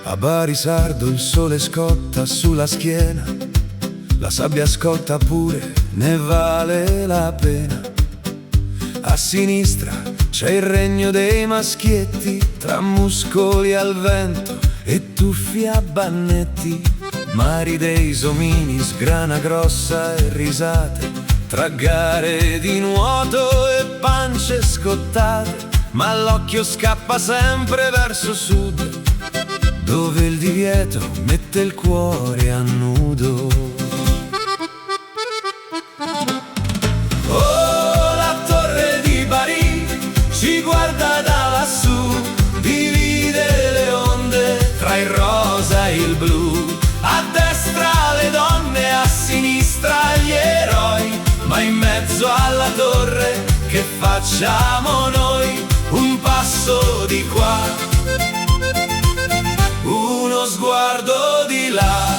A Barisardo il sole scotta sulla schiena, la sabbia scotta pure, ne vale la pena. A sinistra c'è il regno dei maschietti, tra muscoli al vento e tuffi a bannetti. Mari dei somini, sgrana grossa e risate, tra gare di nuoto e pance scottate. Ma l'occhio scappa sempre verso sud, dove il divieto mette il cuore a nudo. Oh, la torre di Bari ci guarda da lassù, divide le onde tra il rosa e il blu. A destra le donne, a sinistra gli eroi, ma in mezzo alla torre che facciamo noi? Un passo di qua, uno sguardo di là.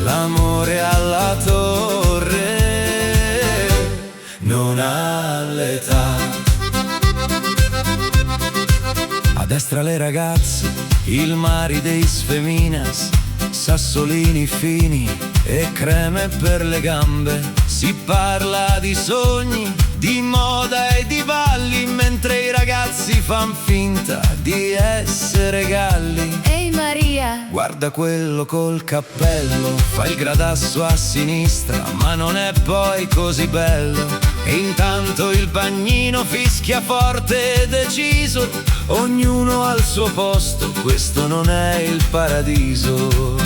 L'amore alla torre non ha l'età. A destra le ragazze, il mare dei sfeminas, sassolini fini e creme per le gambe. Si parla di sogni, di moda e di balli, mentre i ragazzi fan finta di essere galli. Ehi Maria, guarda quello col cappello, fa il gradasso a sinistra, ma non è poi così bello. E intanto il bagnino fischia forte e deciso, ognuno al suo posto, questo non è il paradiso.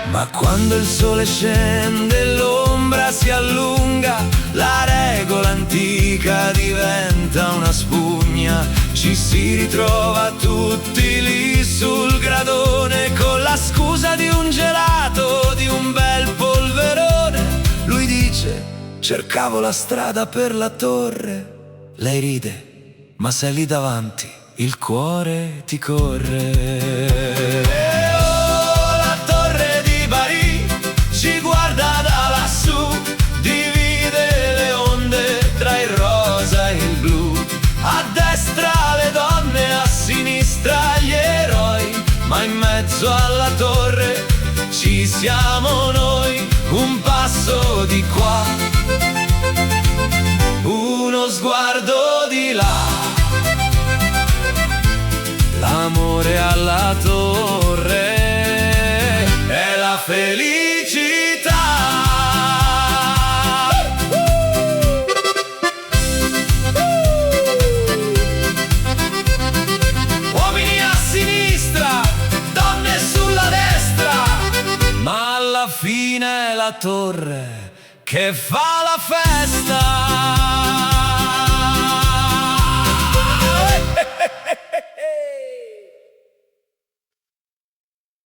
Ma quando il sole scende e l'ombra si allunga, la regola antica diventa una spugna. Ci si ritrova tutti lì sul gradone, con la scusa di un gelato, di un bel polverone. Lui dice: cercavo la strada per la torre. Lei ride: ma sei lì davanti, il cuore ti corre. Ci guarda da lassù, divide le onde tra il rosa e il blu. A destra le donne, a sinistra gli eroi, ma in mezzo alla torre ci siamo noi. Un passo di qua, uno sguardo di là. L'amore alla torre è la felicità. Uomini a sinistra, donne sulla destra, ma alla fine è la torre che fa la festa.